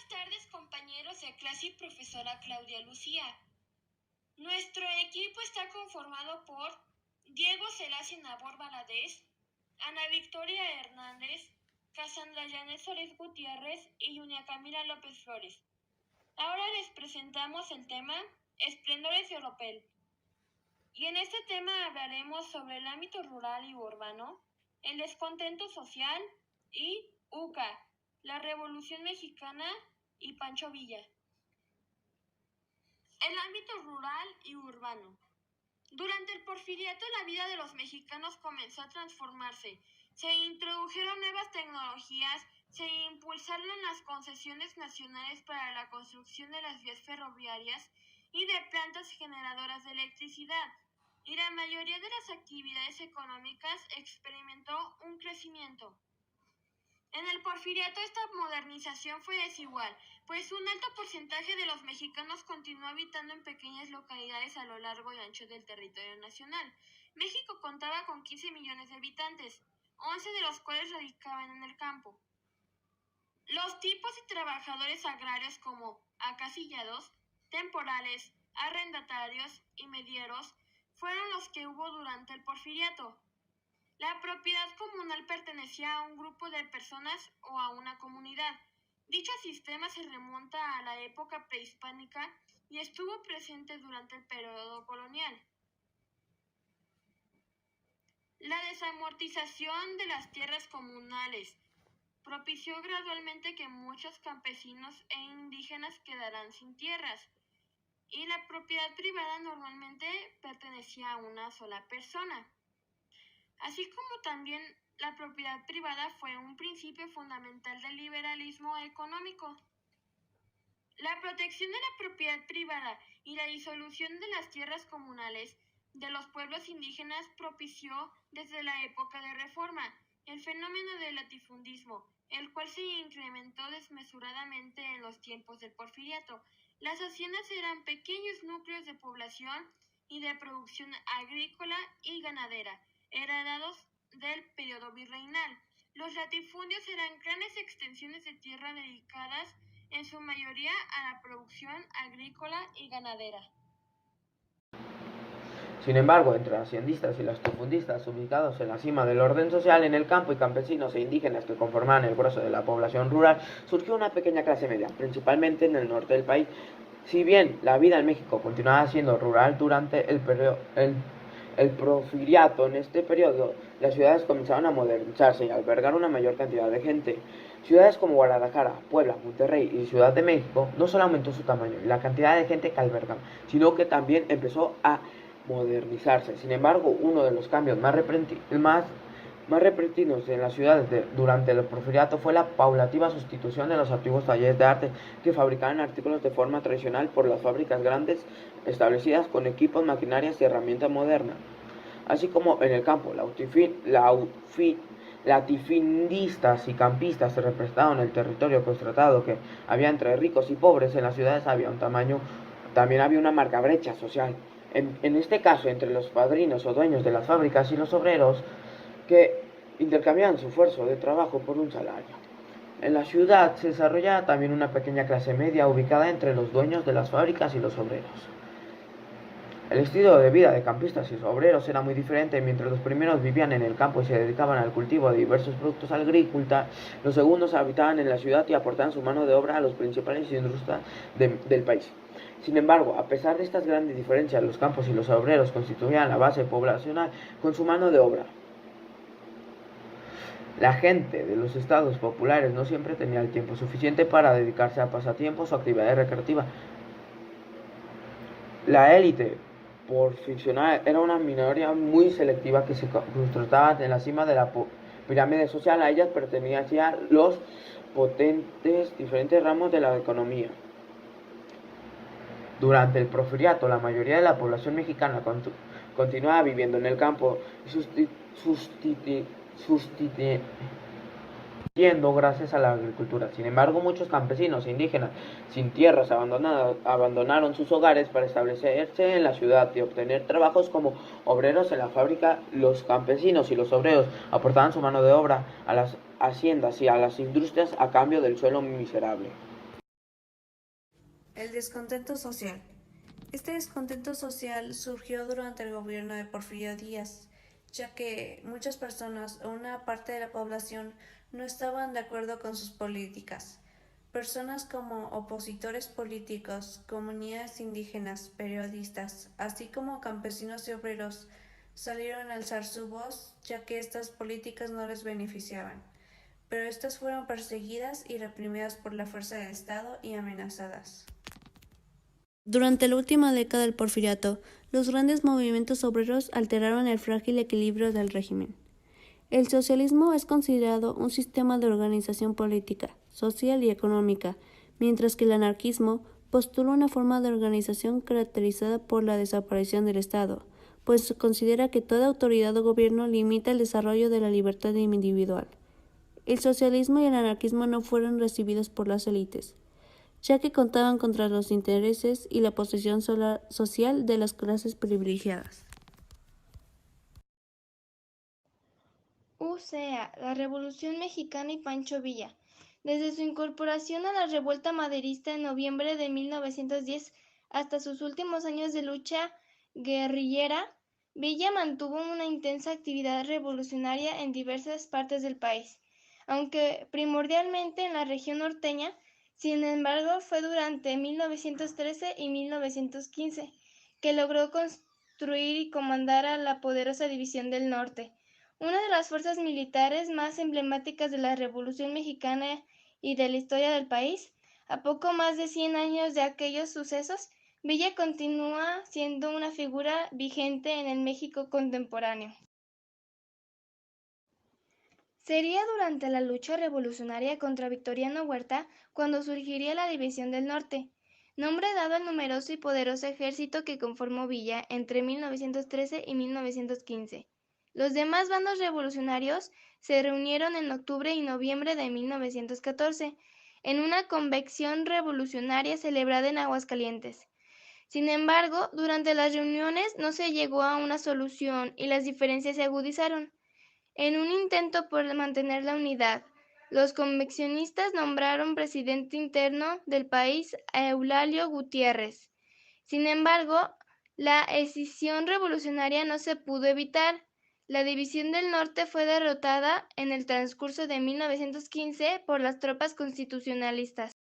tardes, compañeros de clase y profesora Claudia Lucía. Nuestro equipo está conformado por Diego Selassie Nabor Valadez, Ana Victoria Hernández, Cassandra Janet Solís Gutiérrez y Yunia Camila López Flores. Ahora les presentamos el tema Esplendores de Oropel. Y en este tema hablaremos sobre el ámbito rural y urbano, el descontento social y UCA, la Revolución Mexicana y Pancho Villa. El ámbito rural y urbano. Durante el Porfiriato la vida de los mexicanos comenzó a transformarse. Se introdujeron nuevas tecnologías, se impulsaron las concesiones nacionales para la construcción de las vías ferroviarias y de plantas generadoras de electricidad, y la mayoría de las actividades económicas experimentó un crecimiento. En el Porfiriato esta modernización fue desigual, pues un alto porcentaje de los mexicanos continuó habitando en pequeñas localidades a lo largo y ancho del territorio nacional. México contaba con 15 millones de habitantes, 11 de los cuales radicaban en el campo. Los tipos de trabajadores agrarios como acasillados, temporales, arrendatarios y medieros fueron los que hubo durante el Porfiriato. La propiedad comunal pertenecía a un grupo de personas o a una comunidad. Dicho sistema se remonta a la época prehispánica y estuvo presente durante el periodo colonial. La desamortización de las tierras comunales propició gradualmente que muchos campesinos e indígenas quedaran sin tierras, y la propiedad privada normalmente pertenecía a una sola persona. Así como también la propiedad privada fue un principio fundamental del liberalismo económico. La protección de la propiedad privada y la disolución de las tierras comunales de los pueblos indígenas propició desde la época de Reforma el fenómeno del latifundismo, el cual se incrementó desmesuradamente en los tiempos del Porfiriato. Las haciendas eran pequeños núcleos de población y de producción agrícola y ganadera, heredados del periodo virreinal. Los latifundios eran grandes extensiones de tierra dedicadas en su mayoría a la producción agrícola y ganadera. Sin embargo, entre haciendistas y latifundistas ubicados en la cima del orden social en el campo y campesinos e indígenas que conformaban el grueso de la población rural, surgió una pequeña clase media, principalmente en el norte del país. Si bien la vida en México continuaba siendo rural durante el Porfiriato, en este periodo las ciudades comenzaron a modernizarse y a albergar una mayor cantidad de gente. Ciudades como Guadalajara, Puebla, Monterrey y Ciudad de México no solo aumentó su tamaño y la cantidad de gente que albergaban, sino que también empezó a modernizarse. Sin embargo, uno de los cambios más repentinos en las ciudades durante el Porfiriato fue la paulativa sustitución de los antiguos talleres de arte que fabricaban artículos de forma tradicional por las fábricas grandes establecidas con equipos, maquinarias y herramientas modernas. Así como en el campo, latifundistas y campistas se representaban el territorio constatado que había entre ricos y pobres. En las ciudades también había una marca brecha social. En este caso, entre los padrinos o dueños de las fábricas y los obreros que intercambiaban su esfuerzo de trabajo por un salario. En la ciudad se desarrollaba también una pequeña clase media ubicada entre los dueños de las fábricas y los obreros. El estilo de vida de campistas y obreros era muy diferente. Mientras los primeros vivían en el campo y se dedicaban al cultivo de diversos productos agrícolas, los segundos habitaban en la ciudad y aportaban su mano de obra a las principales industrias del país. Sin embargo, a pesar de estas grandes diferencias, los campos y los obreros constituían la base poblacional con su mano de obra. La gente de los estados populares no siempre tenía el tiempo suficiente para dedicarse a pasatiempos o actividades recreativas. La élite porfisional era una minoría muy selectiva que se concentraba en la cima de la pirámide social. A ellas pertenecían los potentes diferentes ramos de la economía. Durante el Porfiriato, la mayoría de la población mexicana continuaba viviendo en el campo y sustituyendo gracias a la agricultura. Sin embargo, muchos campesinos e indígenas sin tierras abandonaron sus hogares para establecerse en la ciudad y obtener trabajos como obreros en la fábrica. Los campesinos y los obreros aportaban su mano de obra a las haciendas y a las industrias a cambio del sueldo miserable. El descontento social. Este descontento social surgió durante el gobierno de Porfirio Díaz, ya que muchas personas o una parte de la población no estaban de acuerdo con sus políticas. Personas como opositores políticos, comunidades indígenas, periodistas, así como campesinos y obreros, salieron a alzar su voz, ya que estas políticas no les beneficiaban. Pero estas fueron perseguidas y reprimidas por la fuerza del Estado y amenazadas. Durante la última década del Porfiriato, los grandes movimientos obreros alteraron el frágil equilibrio del régimen. El socialismo es considerado un sistema de organización política, social y económica, mientras que el anarquismo postula una forma de organización caracterizada por la desaparición del Estado, pues se considera que toda autoridad o gobierno limita el desarrollo de la libertad individual. El socialismo y el anarquismo no fueron recibidos por las élites, ya que contaban contra los intereses y la posición social de las clases privilegiadas. U.C.A. La Revolución Mexicana y Pancho Villa. Desde su incorporación a la revuelta maderista en noviembre de 1910 hasta sus últimos años de lucha guerrillera, Villa mantuvo una intensa actividad revolucionaria en diversas partes del país, aunque primordialmente en la región norteña. Sin embargo, fue durante 1913 y 1915 que logró construir y comandar a la poderosa División del Norte, una de las fuerzas militares más emblemáticas de la Revolución Mexicana y de la historia del país. A poco más de 100 años de aquellos sucesos, Villa continúa siendo una figura vigente en el México contemporáneo. Sería durante la lucha revolucionaria contra Victoriano Huerta cuando surgiría la División del Norte, nombre dado al numeroso y poderoso ejército que conformó Villa entre 1913 y 1915. Los demás bandos revolucionarios se reunieron en octubre y noviembre de 1914 en una convención revolucionaria celebrada en Aguascalientes. Sin embargo, durante las reuniones no se llegó a una solución y las diferencias se agudizaron. En un intento por mantener la unidad, los convencionistas nombraron presidente interno del país a Eulalio Gutiérrez. Sin embargo, la escisión revolucionaria no se pudo evitar. La División del Norte fue derrotada en el transcurso de 1915 por las tropas constitucionalistas.